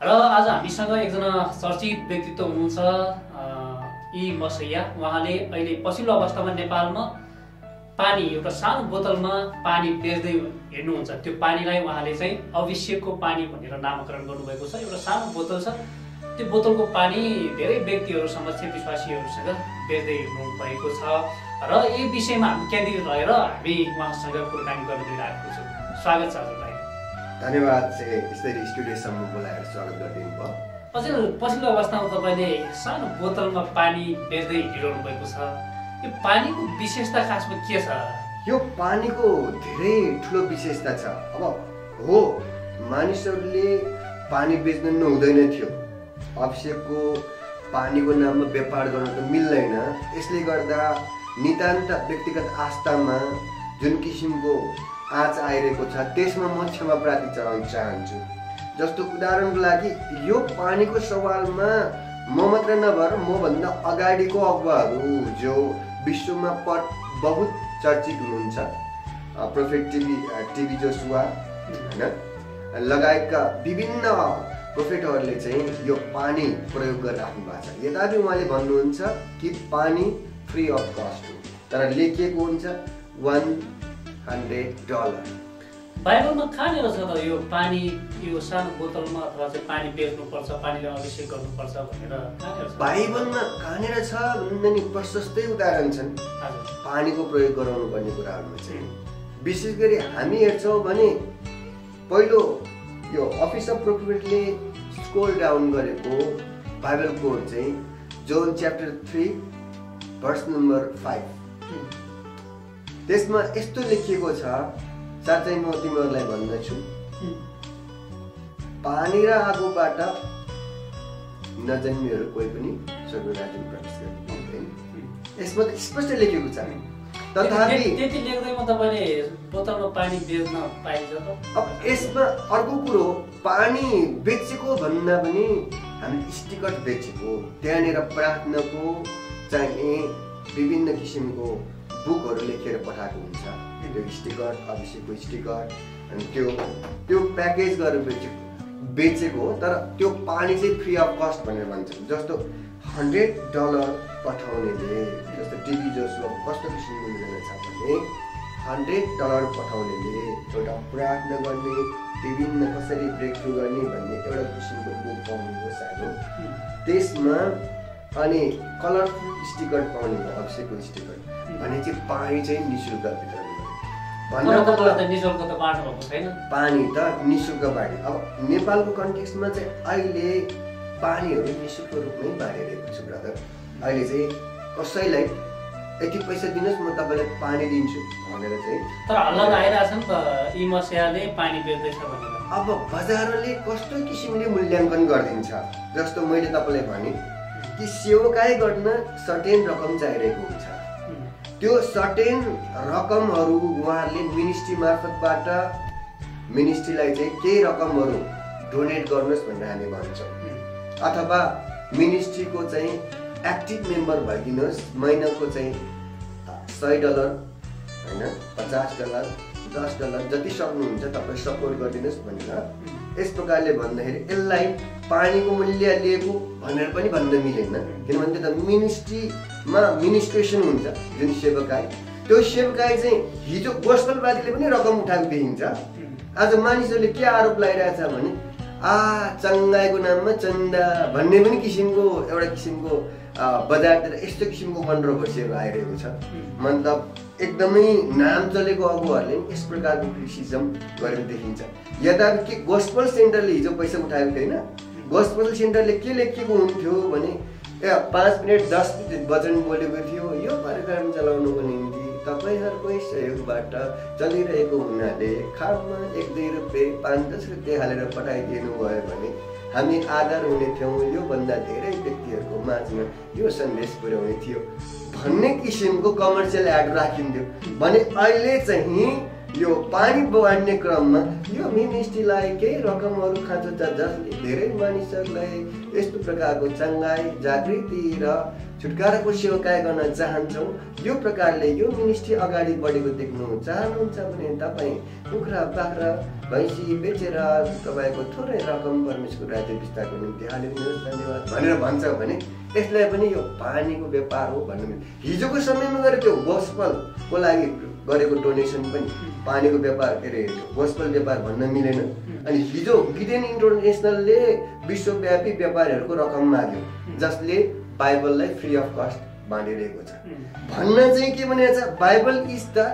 र आज हामीसँग एकजना चर्चित व्यक्तित्व हुनुहुन्छ ई मसैया। उहाँले अहिले पछिल्लो अवस्थामा नेपालमा पानी एउटा सानो बोतलमा पानी बेच्दै हेर्नुहुन्छ। त्यो पानीलाई उहाँले चाहिँ अभिषेकको पानी भनेर नामकरण गर्नुभएको छ। एउटा सानो बोतल छ, त्यो बोतलको पानी धेरै व्यक्तिहरू समक्ष विश्वासीहरूसँग बेच्दै हिँड्नु भएको छ र यही विषयमा हामी केन्द्रित रहेर हामी उहाँसँग कुराकानी गर्न दिइरहेको छौँ। स्वागत छ हजुरलाई। धन्यवाद। यसरी स्टुडियोसम्म बोलाएर स्वागत गरिदिनु भयो। अझै पछिल्लो अवस्थामा तपाईँले सानो बोतलमा पानी बेच्दै हिँडिरहनु भएको छ। यो पानीको विशेषता खासमा के छ? यो पानीको धेरै ठुलो विशेषता छ। अब हो, मानिसहरूले पानी बेच्नु नहुँदैन थियो। अभिषेकको पानीको नाममा व्यापार गर्न त मिल्दैन। यसले गर्दा नितान्त व्यक्तिगत आस्थामा जुन किसिमको आँच आइरहेको छ त्यसमा म क्षमा प्रार्थी चढाउन चाहन्छु। जस्तो उदाहरणको लागि यो पानीको सवालमा म मात्र नभएर मभन्दा अगाडिको अगुवाहरू जो विश्वमा बहुत चर्चित हुनुहुन्छ, प्रोफेट टिबी जोसुवा होइन लगायतका विभिन्न प्रोफेटहरूले चाहिँ यो पानी प्रयोग गरिराख्नु भएको छ। यद्यपि उहाँले भन्नुहुन्छ कि पानी फ्री अफ कस्ट हो, तर लेखिएको हुन्छ $100। बाइबलमा कहाँनिर छ त यो पानी यो सानो बोतलमा अथवा चाहिँ पानी बेच्नुपर्छ, पानीले अभिषेक गर्नुपर्छ भनेर कहाँनिर छ? बाइबलमा कहाँनिर छ भन्दा नि प्रशस्तै उदाहरण छन् पानीको प्रयोग गराउनु पर्ने कुराहरूमा चाहिँ। विशेष गरी हामी हेर्छौँ भने पहिलो यो अफिस अफ प्रोफेटले स्क्रोल डाउन गरेको बाइबल कोड चाहिँ जोन च्याप्टर 3 भर्स नम्बर 5। त्यसमा यस्तो लेखिएको छ, साँच्चै म तिमीहरूलाई भन्दछु, पानी र आगोबाट नजन्मिएर कोही पनि स्वर्ग राज्यमा प्रवेश गर्न सक्दैन। यसमा स्पष्ट लेखेको छ। तथापि त्यति लेख्दैमा तपाईँले बोतलमा पानी बेच्न पाइन्छ त? अब यसमा अर्को कुरो, पानी बेचेको भन्दा पनि हामी स्टिकर बेचेको, त्यहाँनिर प्रार्थनाको चाहिँ विभिन्न किसिमको बुकहरू लेखेर पठाएको हुन्छ। त्यो स्टिकर, अभिषेकको स्टिकर, अनि त्यो प्याकेज गरेर बेचेको हो। तर त्यो पानी चाहिँ फ्री अफ कस्ट भनेर भन्छ। जस्तो $100 पठाउनेले, जस्तो टिबी जोसुवा कस्तो किसिमको योजना छ भने $100 पठाउनेले एउटा प्रार्थना गर्ने, विभिन्न कसरी ब्रेक थ्रु गर्ने भन्ने एउटा किसिमको बुक पाउनुको सानो, त्यसमा अनि कलरफुल स्टिकर पाउने भयो, अभिषेकको स्टिकर भने चाहिँ पानी चाहिँ निःशुल्क वितरण पानी त निःशुल्क बाँड्यो। अब नेपालको कन्टेक्स्टमा चाहिँ अहिले पानीहरू निःशुल्क रूपमै बाँडिरहेको छु ब्रदर। अहिले चाहिँ कसैलाई यति पैसा दिनुहोस् म तपाईँलाई पानी दिन्छु भनेर चाहिँ, तर हल्ला आइरहेछ नि त ई मस्याले पानी बेच्दैछ भनेर। अब बजारले कस्तो किसिमले मूल्याङ्कन गरिदिन्छ। जस्तो मैले तपाईँलाई भने कि सेवाकाई गर्न सर्टेन रकम चाहिरहेको हुन्छ। त्यो सर्टेन रकमहरू उहाँहरूले मिनिस्ट्री मार्फतबाट मिनिस्ट्रीलाई चाहिँ केही रकमहरू डोनेट गर्नुहोस् भनेर हामी भन्छौँ। अथवा मिनिस्ट्रीको चाहिँ एक्टिभ मेम्बर भइदिनुहोस्, महिनाको चाहिँ $100 होइन $50 $10 जति सक्नुहुन्छ तपाईँ सपोर्ट गरिदिनुहोस् भनेर। यस प्रकारले भन्दाखेरि यसलाई पानीको मूल्य लिएको भनेर पनि भन्न मिलेन, किनभने त्यो त मिनिस्ट्रीमा मिनिस्ट्रेसन हुन्छ जुन सेवकाई। त्यो सेवकाई चाहिँ हिजो गोस्पलवादीले पनि रकम उठाएको देखिन्छ। आज मानिसहरूले के आरोप लगाइरहेछ भने चङ्गाईको नाममा चन्दा भन्ने पनि किसिमको एउटा किसिमको बजारतिर यस्तो किसिमको कन्ट्रोभर्सीहरू आइरहेको छ। मतलब एकदमै नाम चलेको अगुवाहरूले पनि यस प्रकारको क्रिटिसिजम गरेको देखिन्छ। यद्यपि के गोस्पल सेन्टरले हिजो पैसा उठाएको थिएन। गोस्पल सेन्टरले के लेखेको हुन्थ्यो भने 5 मिनट 10 वचन बोलेको थियो, यो कार्यक्रम चलाउनुको निम्ति तपाईँहरूकै सहयोगबाट चलिरहेको हुनाले खाममा 1-2 रुपियाँ 5-10 रुपियाँ हालेर पठाइदिनु भयो भने हामी आधार हुने थियौँ, योभन्दा धेरै व्यक्तिहरूको माझमा यो सन्देश पुर्याउने थियो भन्ने किसिमको कमर्सियल एड राखिन्थ्यो भने अहिले चाहिँ यो पानी बाँड्ने क्रममा यो मिनिस्ट्रीलाई केही रकमहरू खाँचो छ जसले धेरै मानिसहरूलाई यस्तो प्रकारको चङ्गाई, जागृति र छुटकाराको सेवाकाई गर्न चाहन्छौँ। यो प्रकारले यो मिनिस्ट्री अगाडि बढेको देख्नु चाहनुहुन्छ भने तपाईँ कुखुरा, बाख्रा भैँसी बेचेर तपाईँको थोरै रकम परमेश्वरको राज्य विस्तारको निम्ति हालिदिनुहोस् धन्यवाद भनेर भन्छ भने त्यसलाई पनि यो पानीको व्यापार हो भन्नु मिल्छ। हिजोको समयमा गएर त्यो गोस्पलको लागि गरेको डोनेसन पनि पानीको व्यापार के अरे गोस्पल व्यापार भन्न मिलेन। अनि हिजो गिडेन इन्टरनेसनलले विश्वव्यापी व्यापारीहरूको रकम माग्यो जसले बाइबललाई फ्री अफ कस्ट बाँडिरहेको छ। भन्न चाहिँ के भनेको छ, Bible is the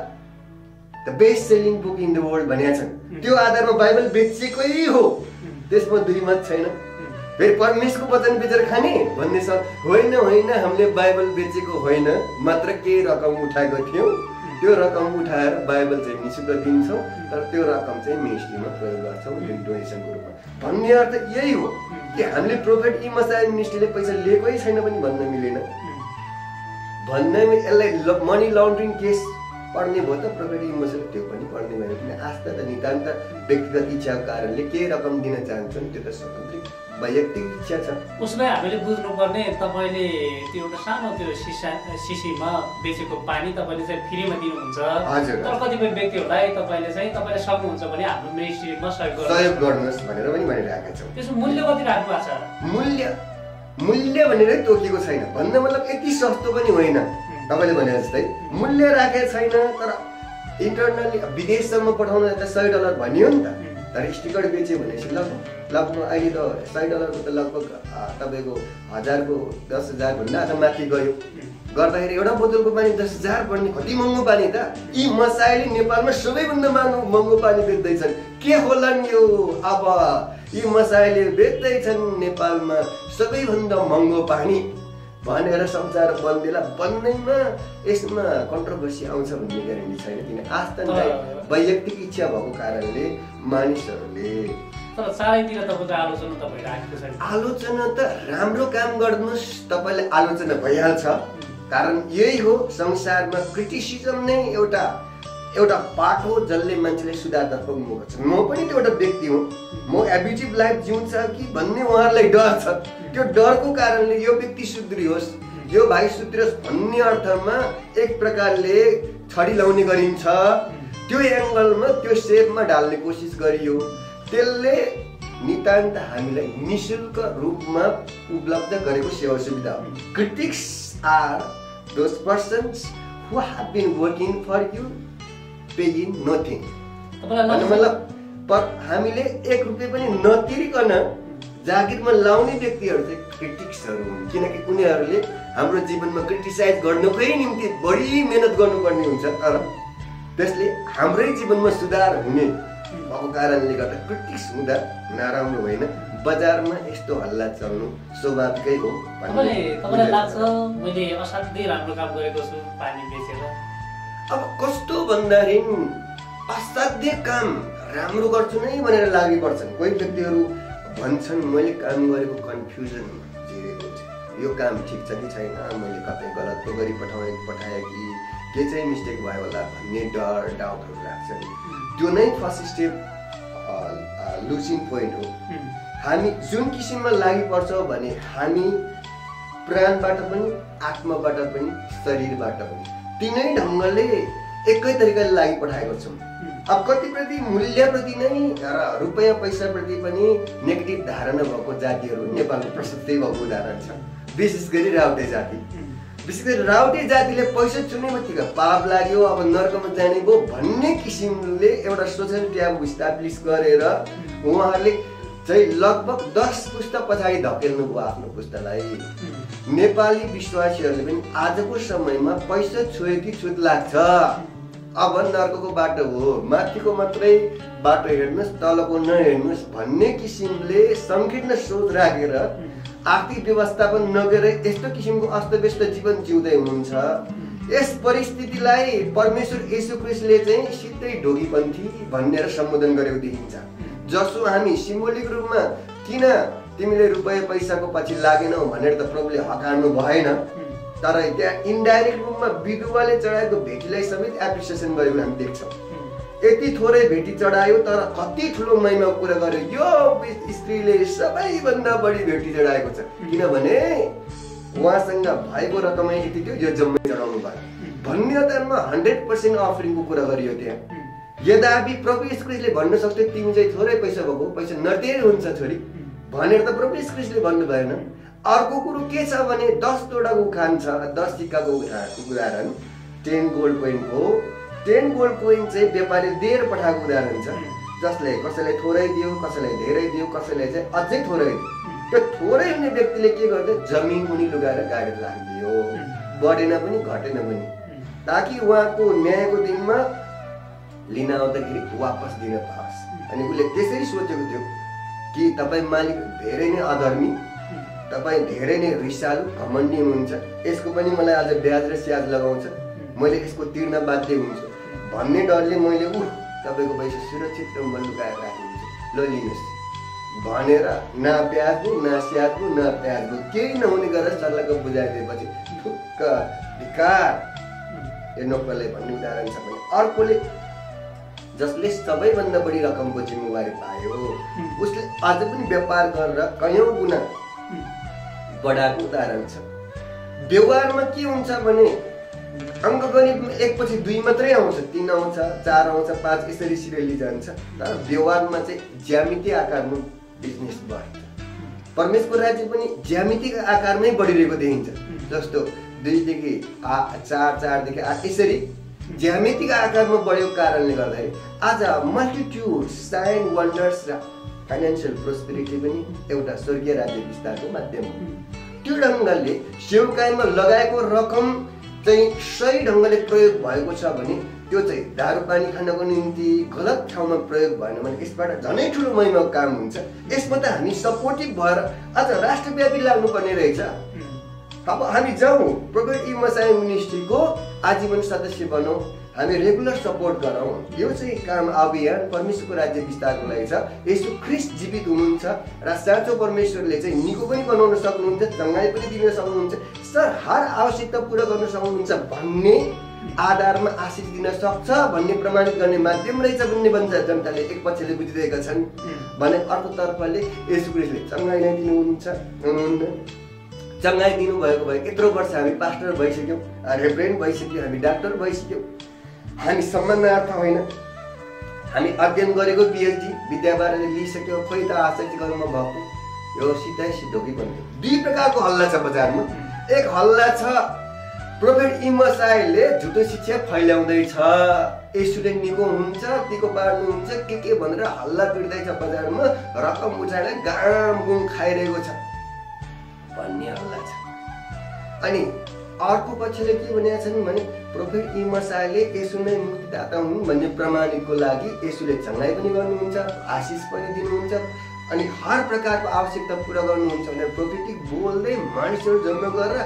best selling book in the world भनेका छन्। त्यो आधारमा बाइबल बेचेकै हो, त्यसमा दुई मत छैन। फेरि परमेश्वरको वचन बेचेर खाने भन्ने छ होइन, होइन हामीले बाइबल बेचेको होइन, मात्र केही रकम उठाएको थियौँ, त्यो रकम उठाएर बाइबल चाहिँ निःशुल्क दिन्छौँ, तर त्यो रकम चाहिँ मिनिस्ट्रीमा प्रयोग गर्छौँ डोनेसनको रूपमा। भन्ने अर्थ यही हो कि हामीले प्रोफेट इमसाया मिनिस्ट्रीले पैसा लिएकै छैन पनि भन्न मिलेन। भन्दैमा यसलाई मनी लन्ड्रिङ केस पढ्ने भयो त प्रोफेट इमसाले त्यो पनि पढ्ने भएन, किन आस्था त नितान्त व्यक्तिगत इच्छाको कारणले केही रकम दिन चाहन्छन्, त्यो त स्वतन्त्र वैयक्तिक इच्छा छ। उसलाई हामीले बुझ्नुपर्ने तपाईँले त्यो एउटा सानो त्यो सिसीमा बेचेको पानी तपाईँले चाहिँ फ्रीमा दिनुहुन्छ, तर कतिपय व्यक्तिहरूलाई तपाईँले सक्नुहुन्छ भने हाम्रो मिनिस्ट्रीमा सहयोग गर्नुहोस् भनेर पनि भनिरहेका छौँ। त्यसको मूल्य कति राख्नु भएको छ? मूल्य भनेर तोकेको छैन, भन्दा मतलब यति सस्तो पनि होइन। तपाईँले भने जस्तै मूल्य राखेको छैन, तर इन्टरनली विदेशसम्म पठाउन $100 भनियो नि त, तर स्टिकर बेच्यो भनेपछि लगभग अहिले त $100 त लगभग तपाईँको 1000 को 10,000 भन्दा अझ माथि गयो। गर्दाखेरि एउटा बोतलको पानी 10,000 पर्ने कति महँगो पानी त। यी मसाइले नेपालमा सबैभन्दा महँगो पानी बेच्दैछन्। के होलान् यो? अब यी मसाइले बेच्दैछन् नेपालमा सबैभन्दा महँगो पानी भनेर संसार बन्देला बन्दैमा यसमा कन्ट्रोभर्सी आउँछ भन्ने ग्यारेन्टी छैन, किन आस्थालाई वैयक्तिक इच्छा भएको कारणले मानिसहरूले। तर चारैतिर तपाईँको आलोचना त राम्रो काम गर्नुहोस्, तपाईँलाई आलोचना भइहाल्छ। कारण यही हो, संसारमा क्रिटिसिजम नै एउटा पाठ हो जसले मान्छेलाई सुधारतर्फ मुख गर्छ। म पनि त्यो एउटा व्यक्ति हो, म एबिटिभ लाइफ जिउँछ कि भन्ने उहाँहरूलाई डर छ। त्यो डरको कारणले यो व्यक्ति सुध्रियोस्, यो भाइ सुध्रियोस् भन्ने अर्थमा एक प्रकारले छडी लाउने गरिन्छ। त्यो एङ्गलमा त्यो सेपमा ढाल्ने कोसिस गरियो, त्यसले नितान्त हामीलाई निःशुल्क रूपमा उपलब्ध गरेको सेवा सुविधा हो। Critics are those persons who have been working for you paying nothing. मतलब पर हामीले 1 रुपियाँ पनि नतिरिकन जागिरमा लाउने व्यक्तिहरू चाहिँ क्रिटिक्सहरू हुन्, किनकि उनीहरूले हाम्रो जीवनमा क्रिटिसाइज गर्नकै निम्ति बढी मेहनत गर्नुपर्ने हुन्छ, तर त्यसले हाम्रै जीवनमा सुधार हुने भएको कारणले गर्दा क्रिटिक्स हुँदा नराम्रो होइन। बजारमा यस्तो हल्ला चल्नु स्वाभाविकै हो। तपाईँलाई लाग्छ मैले असाध्यै राम्रो काम गरेको छु पानी बेचेर? अब कस्तो भन्दाखेरि असाध्य काम राम्रो गर्छु नै भनेर लागि पर्छन्। कोही व्यक्तिहरू भन्छन् मैले काम गरेको कन्फ्युजनमा जिरेको छु, यो काम ठिक छ कि छैन, मैले कतै गलत पो गरी पठाएँ कि के चाहिँ मिस्टेक भयो होला भन्ने डर डाउटहरू राख्छन्। त्यो नै फर्स्ट स्टेप लुजिङ पोइन्ट हो। हामी जुन किसिममा लागि पर्छ भने हामी प्राणबाट पनि, आत्माबाट पनि, शरीरबाट पनि तिनै ढङ्गले एकै तरिकाले लागि पठाएको छौँ। अब कतिप्रति मूल्यप्रति नै र रुपियाँ पैसाप्रति पनि नेगेटिभ धारणा भएको जातिहरू नेपालको प्रशस्तै भएको उदाहरण छ। विशेष गरी राउटे जाति। विशेष गरी राउटे जातिले पैसा चुने बित्तिकै पाप लाग्यो, अब नर्कमा जाने भयो भन्ने किसिमले एउटा सोसल ट्याब इस्टाब्लिस गरेर उहाँहरूले चाहिँ लगभग 10 पुस्ता पछाडि धकेल्नु भयो आफ्नो पुस्तालाई। नेपाली विश्वासीहरूले पनि आजको समयमा पैसा छुए कि छुत लाग्छ, अब नर्कको बाटो हो, माथिको मात्रै बाटो हेर्नुहोस् तलको नहेर्नुहोस् भन्ने किसिमले संकीर्ण सोच राखेर आर्थिक व्यवस्थापन नगरेर यस्तो किसिमको अस्तव्यस्त जीवन जिउँदै हुनुहुन्छ। यस परिस्थितिलाई परमेश्वर येशू ख्रीष्टले चाहिँ सिधै ढोगीपन्थी भनेर सम्बोधन गरेको देखिन्छ। जसो हामी सिम्बोलिक रूपमा किन तिमीले रुपियाँ पैसाको पछि लागेनौ भनेर त प्रभुले हकार्नु भएन, तर त्यहाँ इन्डाइरेक्ट रूपमा विधुवाले चढाएको भेटीलाई समेत एप्रिसिएसन गरेको हामी देख्छौँ। यति थोरै भेटी चढायो तर कति ठुलो महिमा पुरा गर्यो। यो स्त्रीले सबैभन्दा बढी भेटी चढाएको छ, किनभने उहाँसँग भएको रकमै यति थियो, यो जम्मै चढाउनु भयो भन्ने अर्थमा 100% अफरिङको कुरा गरियो। त्यहाँ यद्यपि प्रभु यीशु ख्रीष्टले भन्न सक्थ्यो तिमी चाहिँ थोरै पैसा भएको पैसा नतिरै हुन्छ छोरी भनेर त प्रभु यीशु ख्रीष्टले भन्नु भएन। अर्को कुरो के छ भने 10 तोडाको उखान छ, 10 सिक्काको उदाहरण 10 गोल्ड कोइनको। 10 गोल्ड कोइन चाहिँ व्यापारी दिएर पठाएको उदाहरण छ, जसले कसैलाई थोरै दियो, कसैलाई धेरै दियो, कसैलाई चाहिँ अझै थोरै दियो। त्यो थोरै हुने व्यक्तिले के गर्दै जमिन मुनि लुगाएर गाडी राखिदियो, बढेन पनि घटेन पनि, ताकि उहाँको न्यायको दिनमा लिन आउँदाखेरि वापस दिन पाओस्। अनि उसले त्यसरी सोचेको थियो कि तपाईँ मालिक धेरै नै अधर्मी, तपाईँ धेरै नै रिसालु घमण्डी हुनुहुन्छ, यसको पनि मलाई आज ब्याज र स्याज लगाउँछ, मैले यसको तिर्न बाध्य हुन्छु भन्ने डरले मैले तपाईँको पैसा सुरक्षित रूपमा लुकाएर राखिदिन्छु, ल लिनुहोस् भनेर न ब्याजको न स्याजको न प्याजको केही नहुने गरेर सल्लाहको बुझाइदिएपछि ठुक्क धिक्कार यो नोकरलाई भन्ने उदाहरण छ भने अर्कोले जसले सबैभन्दा बढी रकमको जिम्मेवारी पायो उसले अझ पनि व्यापार गरेर कयौं गुणा बढाएको उदाहरण छ। व्यवहारमा के हुन्छ भने अङ्कगणितमा 1 पछि 2 मात्रै आउँछ, 3 आउँछ, 4 आउँछ, 5 यसरी सिरियली जान्छ। तर व्यवहारमा चाहिँ ज्यामितीय आकारमा बिजनेस बढ्छ। परमेश्वरको राज्य पनि ज्यामितिक आकारमै बढिरहेको देखिन्छ। जस्तो 2 देखि 4, 4 देखि 8 यसरी ज्यामितिक आकारमा बढेको कारणले गर्दाखेरि आज मल्टिट्युड साइन वन्डर्स र फाइनान्शियल प्रोस्पेरिटी पनि एउटा स्वर्गीय राज्य विस्तारको माध्यम हो। त्यो ढङ्गले सेवाकाईमा लगाएको रकम चाहिँ सही ढङ्गले प्रयोग भएको छ भने त्यो चाहिँ दारू पानी खानको निम्ति गलत ठाउँमा प्रयोग भएन भने यसबाट झनै ठुलो महिमाको काम हुन्छ। यसमा त हामी सपोर्टिभ भएर आज राष्ट्रव्यापी लाग्नुपर्ने रहेछ। अब हामी जाउँ प्रोफेट इमसाई मिनिस्ट्रीको आजीवन सदस्य बनौँ, हामी रेगुलर सपोर्ट गरौँ। यो चाहिँ काम अभियान परमेश्वरको राज्य विस्तारको लागि छ। यसो ख्रीष्ट जीवित हुनुहुन्छ र साँचो परमेश्वरले चाहिँ निको पनि बनाउन सक्नुहुन्छ, चङ्गाई पनि दिन सक्नुहुन्छ, सर हर आवश्यकता पुरा गर्न सक्नुहुन्छ भन्ने आधारमा आशिष दिन सक्छ भन्ने प्रमाणित गर्ने माध्यम रहेछ भन्ने भन्छ जनताले। एक पक्षले बुझिरहेका छन् भने अर्कोतर्फले येशू ख्रीष्टले चङ्गाई नै दिनुहुन्छ, चङ्गाई दिनुभएको भए यत्रो वर्ष हामी पास्टर भइसक्यौँ, रेभरेन्ड भइसक्यौँ, हामी डाक्टर भइसक्यौँ, हामी सम्मानार्थ होइन, हामी अध्ययन गरेको पिएचडी विद्याबारले लिइसक्यौँ, खोइ त आशा गर्नमा भएको यो सिधै सिधो कि भन्ने 2 प्रकारको हल्ला छ बजारमा। एक हल्ला छ प्रोफेट इमसाईले झुटो शिक्षा फैलाउँदैछ, येशूले निको हुन्छ, टिको पार्नुहुन्छ के भनेर हल्ला पिर्दैछ बजारमा, रकम उठाएर गाम गुम खाइरहेको छ भन्ने हल्ला छ। अनि अर्को पक्षले के भनेका छन् भने प्रोफेट इमसाईले येशू नै मुक्तिदाता हुन् भन्ने प्रमाणितको लागि येशूले चङ्गाई पनि गर्नुहुन्छ, आशिष पनि दिनुहुन्छ अनि हर प्रकारको आवश्यकता पुरा गर्नुहुन्छ भनेर प्रोफेटिक बोल्दै मानिसहरू जम्मा गरेर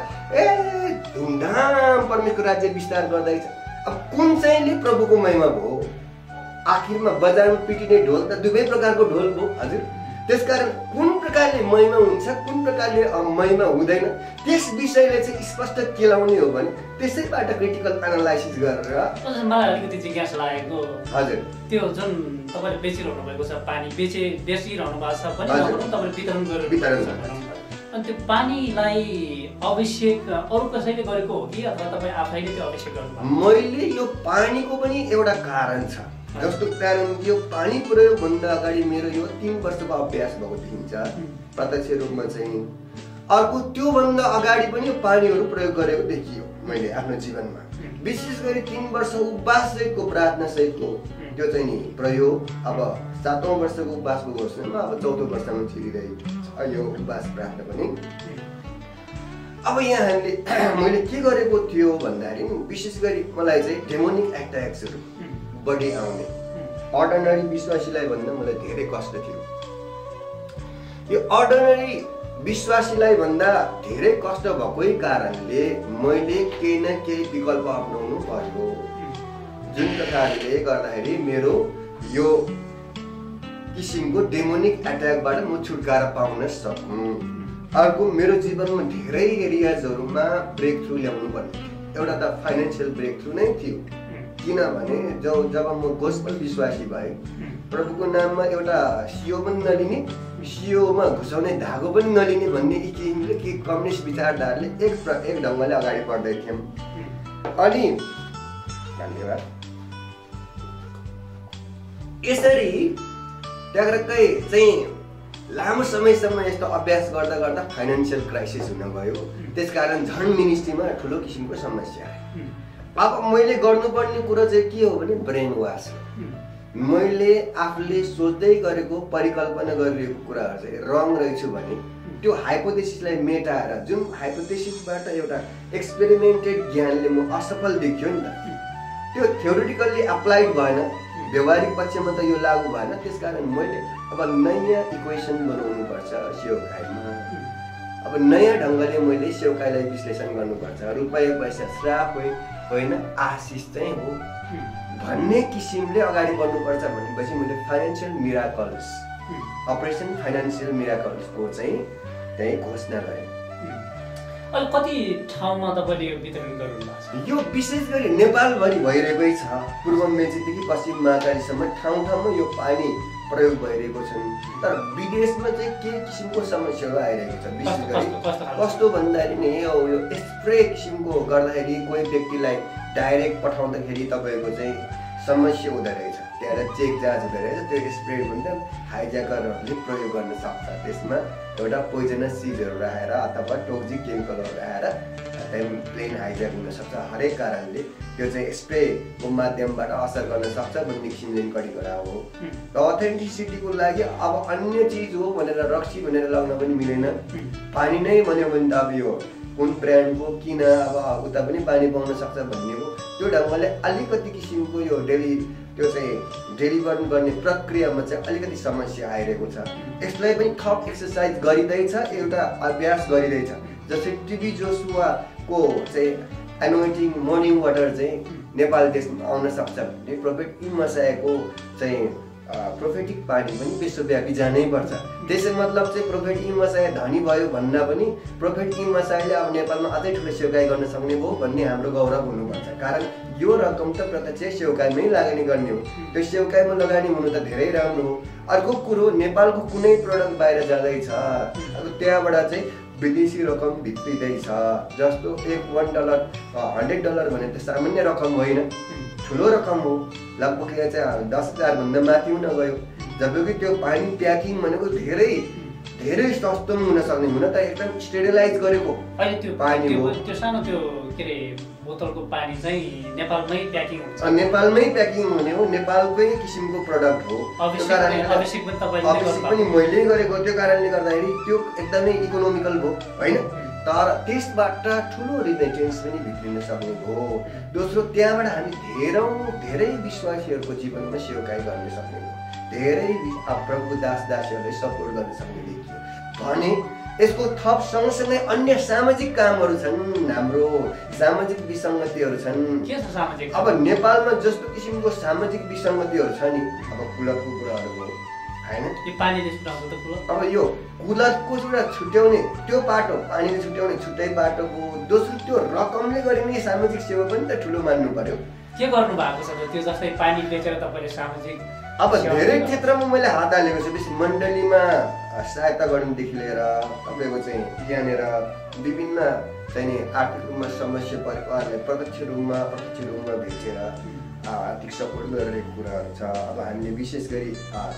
धुमधाम परमेश्वरको राज्य विस्तार गर्दैछ। अब कुन चाहिँले प्रभुको महिमा भयो? आखिरमा बजारमा पिटिने ढोल त 2 प्रकारको ढोल भयो हजुर। त्यसकारण कुन प्रकारले महिमा हुन्छ, कुन प्रकारले महिमा हुँदैन, त्यस विषयले चाहिँ स्पष्ट केलाउने हो भने त्यसैबाट क्रिटिकल एनालाइसिस गरेर मलाई अलिकति जिज्ञासा लागेको हजुर त्यो जुन तपाईले बेचिरहनु भएको छ पानी बेचिरहनु भएको छ पनि तपाईले वितरण गरिरहनु अनि त्यो पानीलाई अभिषेक अरु कसैले गरेको हो कि अथवा तपाई आफैले त्यो अभिषेक गर्नुभएको? मैले यो पानीको पनि एउटा कारण छ। जस्तो कारण यो पानी प्रयोग भन्दा अगाडि मेरो यो 3 वर्षको अभ्यास भएको देखिन्छ प्रत्यक्ष रूपमा चाहिँ। अर्को त्यो भन्दा अगाडि पनि यो पानीहरू प्रयोग गरेको देखियो मैले आफ्नो जीवनमा। विशेष गरी 3 वर्ष उपवास सहितको प्रार्थना सहितको त्यो चाहिँ नि प्रयोग अब 7औं वर्षको उपवासको घोषणामा अब 14औं वर्षमा छिरिरहेको यो उपवास प्रार्थना पनि। अब यहाँ हामीले मैले के गरेको थियो भन्दाखेरि विशेष गरी मलाई चाहिँ डेमोनिक एट्याक्सहरू बढी आउने, अर्डिनरी विश्वासीलाई भन्दा मलाई धेरै कष्ट थियो। यो अर्डिनरी विश्वासीलाई भन्दा धेरै कष्ट भएकै कारणले मैले केही न केही विकल्प अपनाउनु पर्यो, जुन प्रकारले गर्दाखेरि मेरो यो किसिमको डेमोनिक एट्याकबाट म छुटकारा पाउन सकूँ। अर्को मेरो जीवनमा धेरै एरियाजहरूमा ब्रेक थ्रु ल्याउनु पर्ने, एउटा त फाइनेन्सियल ब्रेक थ्रु नै थियो। किनभने जब म गोस्पल विश्वासी भएँ, प्रभुको नाममा एउटा सियो पनि नलिने, सियोमा घुसाउने धागो पनि नलिने भन्ने यी किसिमले के कम्युनिस्ट विचारधाराले एक ढङ्गले अगाडि बढ्दै थियौँ। अनि धन्यवाद यसरी ट्याक्रक्कै चाहिँ लामो समयसम्म यस्तो अभ्यास गर्दा गर्दा फाइनेन्सियल क्राइसिस हुन गयो। त्यसकारण झन् मिनिस्ट्रीमा ठुलो किसिमको समस्या आयो। अब मैले गर्नुपर्ने कुरो चाहिँ के हो भने ब्रेन वास हो। मैले आफूले सोच्दै गरेको परिकल्पना गरिरहेको कुराहरू चाहिँ रङ रहेछु भने त्यो हाइपोथेसिसलाई मेटाएर जुन हाइपोथेसिसबाट एउटा एक्सपेरिमेन्टेड ज्ञानले म असफल देखियो नि त, त्यो थ्योरिटिकल्ली एप्लाइड भएन, व्यवहारिक पक्षमा त यो लागू भएन। त्यसकारण मैले अब नयाँ इक्वेसन बनाउनु पर्छ सेवकाईमा। अब नयाँ ढङ्गले मैले सेवकाईलाई विश्लेषण गर्नुपर्छ। रुपैयाँ पैसा श्राप होइन आशिष चाहिँ हो भन्ने किसिमले अगाडि बढ्नुपर्छ भनेपछि मैले फाइनेन्सियल मिराकल्स, अपरेसन फाइनेन्सियल मिराकल्सको चाहिँ त्यही घोषणा गरेँ। अहिले कति ठाउँमा तपाईँले यो वितरण गर्नुभएको छ? यो विशेष गरी नेपालभरि भइरहेकै छ। पूर्व मेचीदेखि पश्चिम महाकालीसम्म ठाउँ ठाउँमा यो पानी प्रयोग भइरहेको छ। तर विदेशमा चाहिँ के किसिमको समस्याहरू आइरहेको छ विशेष गरी कस्तो भन्दाखेरि नि यो स्प्रे किसिमको गर्दाखेरि कोही व्यक्तिलाई डाइरेक्ट पठाउँदाखेरि तपाईँको चाहिँ समस्या हुँदो रहेछ। त्यहाँ चेक जाँच हुँदो रहेछ। त्यो स्प्रे भन्दा हाइज्याकरहरूले प्रयोग गर्न सक्छ। त्यसमा एउटा पोइजनस चिजहरू राखेर अथवा टोक्सिक केमिकलहरू राखेर त्यहाँदेखि प्लेन हाइज्याक हुन सक्छ। हरेक कारणले त्यो चाहिँ स्प्रेको माध्यमबाट असर गर्न सक्छ भन्ने किसिमले कटिगरा हो। र अथेन्टिसिटीको लागि अब अन्य चिज हो भनेर रक्सी भनेर लगाउन पनि मिलेन। पानी नै भन्यो भने त अब यो कुन ब्रान्डको किन अब उता पनि पानी पाउन सक्छ भन्ने हो। त्यो ढङ्गले अलिकति किसिमको यो त्यो चाहिँ डेलिभर गर्ने प्रक्रियामा चाहिँ अलिकति समस्या आइरहेको छ। यसलाई पनि थप एक्सर्साइज गरिँदैछ, एउटा अभ्यास गरिँदैछ। जस्तै टिबी जोसुवाको चाहिँ एनोइन्टिङ मर्निङ वाटर चाहिँ नेपाल देशमा आउन सक्छ भने प्रोफेट इमसाएको चाहिँ प्रोफेटिक पानी पनि विश्वव्यापी जानै पर्छ। त्यसै मतलब चाहिँ प्रोफेट इमसाय धनी भयो भन्दा पनि प्रोफेट इमसायले अब नेपालमा अझै ठुलो सेवकाई गर्न सक्ने भयो भन्ने हाम्रो गौरव हुनुपर्छ। कारण यो रकम त प्रत्यक्ष सेवकाईमै लगानी गर्ने हो। त्यो सेवकाईमा लगानी हुनु त धेरै राम्रो हो। अर्को कुरो नेपालको कुनै प्रडक्ट बाहिर जाँदैछ अब त्यहाँबाट चाहिँ विदेशी रकम भित्रिँदैछ। जस्तो $1 $100 भने त सामान्य रकम होइन, ठुलो रकम हो। लगभग यहाँ चाहिँ 10,000 भन्दा माथि हुन गयो। जबकि त्यो पानी प्याकिङ भनेको धेरै धेरै सस्तो हुन सक्ने, हुन त एकदम स्टेरिलाइज गरेको अहिले त्यो पानी हो। त्यो सानो त्यो के रे बोतलको पानी चाहिँ नेपालमै प्याकिङ हुन्छ। नेपालमै प्याकिङ हुने हो, नेपालकै किसिमको प्रडक्ट हो। त्यो कारणले अभिषेक पनि मैले गरेको। त्यो कारणले गर्दाखेरि त्यो एकदमै इकोनोमिकल भयो होइन। तर त्यसबाट ठुलो रिमेटेन्स पनि भित्रिन सक्ने भयो। दोस्रो त्यहाँबाट हामी धेरै विश्वासीहरूको जीवनमा सेवकाई गर्न सक्ने भयो। धेरै प्रभु दासदासीहरूलाई सपोर्ट गर्न सक्ने देखियो भने यसको थप सँगसँगै अन्य सामाजिक कामहरू छन्। हाम्रो सामाजिक विसङ्गतिहरू छन्। के छ सामाजिक? अब नेपालमा जस्तो किसिमको सामाजिक विसङ्गतिहरू छ नि, अब कुलतको कुराहरू हो हैन। यो पानीले छुटाउँछ त कुलत? अब यो कुलतको कुरा छुट्याउने त्यो बाटो, पानीले छुट्याउने छुट्टै बाटो हो। दोस्रो त्यो रकमले गरिने सामाजिक सेवा पनि त ठुलो मान्नु पर्यो। के गर्नु भएको छ त्यो? जस्तै पानी बेचेर तपाईँले सामाजिक अब धेरै क्षेत्रमा मैले हात हालेको छु। बेसी मण्डलीमा सहायता गर्नुदेखि लिएर तपाईँको चाहिँ यहाँनिर विभिन्न चाहिँ आर्थिक रूपमा समस्या परेकोहरूलाई प्रत्यक्ष रूपमा भेटेर आर्थिक सपोर्ट गरिरहेको कुराहरू छ। अब हामीले विशेष गरी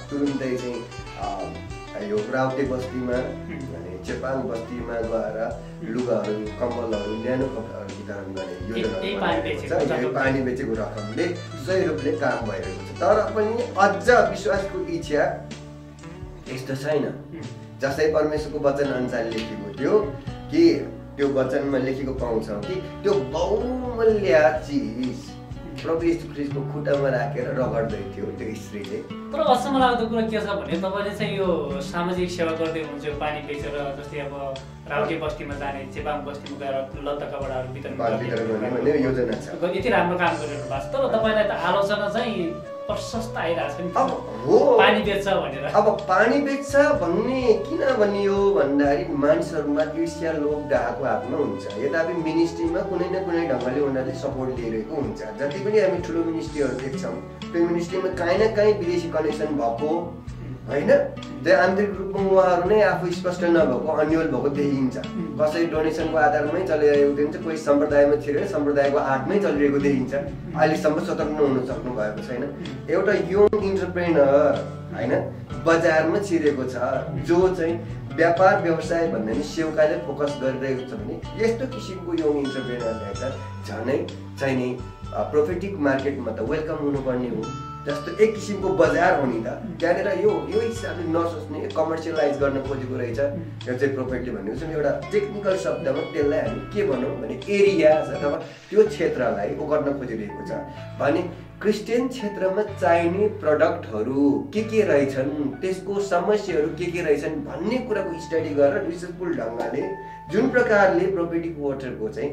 तुरुन्तै चाहिँ यो राउटे बस्तीमा अनि चेपाङ बस्तीमा गएर लुगाहरू, कम्बलहरू, न्यानो कपडाहरू वितरण गर्ने योजनाहरू पानी बेचेको रकमले सही रूपले काम भइरहेको छ। तर पनि अझ विश्वासको इच्छा यस्तो छैन। जसै परमेश्वरको वचन अनुसार लेखेको थियो कि त्यो वचनमा लेखेको पाउँछौँ कि त्यो बहुमूल्य चिज प्रभु यीशु ख्रीष्टको खुट्टामा राखेर रगड्दै थियो त्यो स्त्रीले। तर अचम्म लाग्दो कुरा के छ भने तपाईँले चाहिँ यो सामाजिक सेवा गर्दै हुनुहुन्छ। यो पानी बेचेर जस्तै अब राउटे बस्तीमा जाने, चेपाङ बस्तीमा गएर लत्ता कपडाहरू वितरण गर्ने योजना छ। यति राम्रो काम गरिरहनु भएको छ। तर तपाईँलाई त आलोचना चाहिँ प्रशस्त आइरहेको छ नि। अब हो पानी बेच्छ भनेर। अब पानी बेच्छ भन्ने किन भनियो भन्दाखेरि मानिसहरूमा ईर्ष्या लोभ डाहाको हातमा हुन्छ। यद्यपि मिनिस्ट्रीमा कुनै न कुनै ढङ्गले उनीहरूले सपोर्ट लिइरहेको हुन्छ। जति पनि हामी ठुलो मिनिस्ट्रीहरू देख्छौँ त्यो मिनिस्ट्रीमा काहीँ न काहीँ विदेशी कनेक्सन भएको होइन त्यो आन्तरिक रूपमा उहाँहरू नै आफू स्पष्ट नभएको अन्यल भएको देखिन्छ। कसै डोनेसनको आधारमै चलिरहेको देखिन्छ, कोही सम्प्रदायमा छिरेर सम्प्रदायको आठमै चलिरहेको देखिन्छ। अहिलेसम्म स्वतन्त्र हुन सक्नु भएको छैन। एउटा यङ इन्टरप्रेनर होइन बजारमा छिरेको छ जो चाहिँ व्यापार व्यवसाय भन्दा नि सेवाले फोकस गरिरहेको छ भने यस्तो किसिमको यङ इन्टरप्रेनरलाई त झनै चाहिँ नि प्रोफिटिक मार्केटमा त वेलकम हुनुपर्ने हो। जस्तो एक किसिमको बजार हो नि त, त्यहाँनिर यो हिसाबले नसोच्ने कमर्सियलाइज गर्न खोजेको रहेछ। यो चाहिँ प्रोफिटले भनेको चाहिँ एउटा टेक्निकल शब्दमा त्यसलाई हामी के भनौँ भने एरिया अथवा त्यो क्षेत्रलाई ओगट्न खोजिरहेको छ भने क्रिस्चियन क्षेत्रमा चाहिने प्रडक्टहरू के रहेछन्, त्यसको समस्याहरू के रहेछन् भन्ने कुराको स्टडी गरेर रिसर्चफुल ढङ्गले जुन प्रकारले प्रोफिटिक वाटरको चाहिँ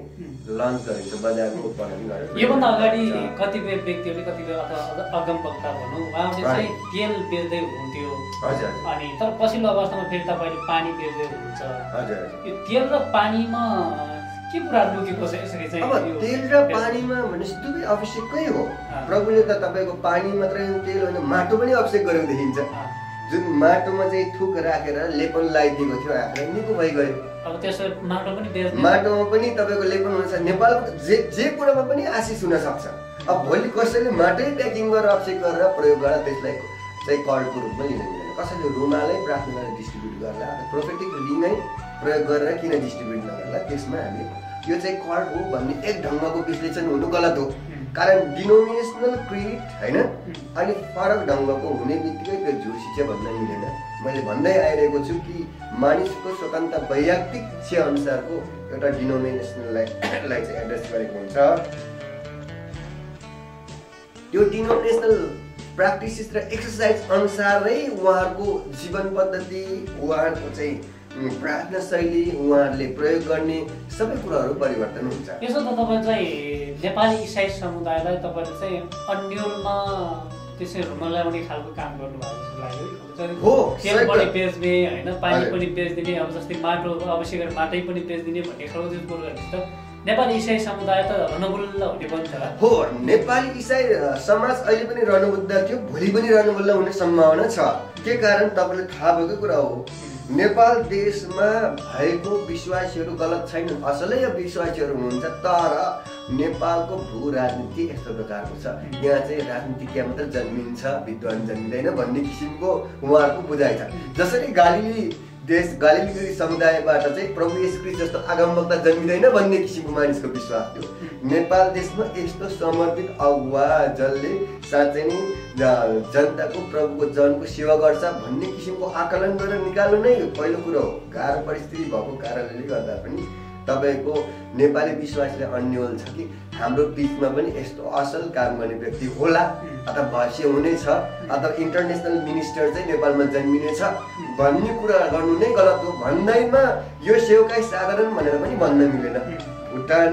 लन्च गरेको छ बजारमा उत्पादन गरेर। योभन्दा अगाडि कतिपय व्यक्तिहरूले कतिपय अथवा अगमवक्ता भनौँ उहाँले चाहिँ तेल बेच्दै हुनुहुन्थ्यो। हजुर। अनि तर पछिल्लो अवस्थामा फेरि तपाईँले पानी बेच्दै हुनुहुन्छ। हजुर। यो तेल र पानीमा के कुरा लुकेको छ यसरी चाहिँ? अब तेल र पानीमा भनेपछि दुवै आवश्यकै हो। प्रभुले त तपाईँको पानी मात्रै तेल होइन माटो पनि अभिषेक गरेको देखिन्छ। जुन माटोमा चाहिँ थुक राखेर लेपन लगाइदिएको थियो आफूलाई निको भइगयो। अब त्यसो माटो पनि बेच्दै माटोमा पनि तपाईँको लेपन हुन्छ। नेपालको जे कुरामा पनि आशिष हुन सक्छ। अब भोलि कसैले माटै प्याकिङ गरेर अभिषेक गरेर प्रयोग गरेर त्यसलाई चाहिँ कलको रूपमा लिन मिल्दैन। कसैले रुमालै प्रार्थना गरेर डिस्ट्रिब्युट गर्ला, प्रोफेटिक रिङै प्रयोग गरेर किन डिस्ट्रिब्युट नगर्ला? त्यसमा हामी यो चाहिँ कर्ड हो भन्ने एक ढङ्गको विश्लेषण हुनु गलत हो। कारण डिनोमिनेसनल क्रिड होइन अनि फरक ढङ्गको हुने बित्तिकै त्यो झुसी चाहिँ भन्न मिलेन। मैले भन्दै आइरहेको छु कि मानिसको स्वतन्त्र वैयक्तिक इच्छा अनुसारको एउटा डिनोमिनेसनललाई चाहिँ एड्रेस गरेको हुन्छ। त्यो डिनोमिनेसनल प्र्याक्टिसेस र एक्सर्साइज अनुसारै उहाँहरूको जीवन पद्धति, उहाँहरूको चाहिँ प्रार्थना शैली, उहाँहरूले प्रयोग गर्ने सबै कुराहरू परिवर्तन हुन्छ। यसो त तपाईँ चाहिँ नेपाली इसाई समुदायलाई तपाईँले चाहिँ अन्यलमा त्यसै रुमलाउने खालको काम गर्नुभएको जस्तो लाग्यो। हो, तेल पनि बेच्ने होइन, पानी पनि बेचिदिने, अब जस्तै माटो अवश्य गरेर माटै पनि बेचिदिने भन्ने खालको चाहिँ कुरो गरेपछि त नेपाली इसाई समुदाय त रणबुल्ल हुने बन्छ हो। नेपाली इसाई समाज अहिले पनि रणबुद्ध थियो, भोलि पनि रणबुल्ल हुने सम्भावना छ। के कारण तपाईँले थाहा भएको कुरा हो, नेपाल देशमा भएको विश्वासीहरू गलत छैनन्, असलै विश्वासीहरू हुनुहुन्छ। तर नेपालको भू राजनीति यस्तो प्रकारको छ, यहाँ चाहिँ राजनीतिज्ञ मात्र जन्मिन्छ, विद्वान जन्मिँदैन भन्ने किसिमको उहाँहरूको बुझाइ छ। जसरी गालिली समुदायबाट चाहिँ प्रभु येशू ख्रीष्ट जस्तो आगमवक्ता जन्मिँदैन भन्ने किसिमको मानिसको विश्वास थियो। नेपाल देशमा यस्तो समर्पित अगुवा जसले साँच्चै नै जनताको प्रभुको जनको सेवा गर्छ भन्ने किसिमको आकलन गरेर निकाल्नु नै पहिलो कुरो हो। गाह्रो परिस्थिति भएको कारणले गर्दा पनि तपाईँको नेपाली विश्वासले अन्यल छ कि हाम्रो बिचमा पनि यस्तो असल काम गर्ने व्यक्ति होला अथवा भविष्य हुनेछ अथवा इन्टरनेसनल मिनिस्टर चाहिँ नेपालमा जन्मिनेछ भन्ने कुरा गर्नु नै गलत हो। भन्दैमा यो सेवकाई साधारण भनेर पनि भन्न मिलेन। भुटान,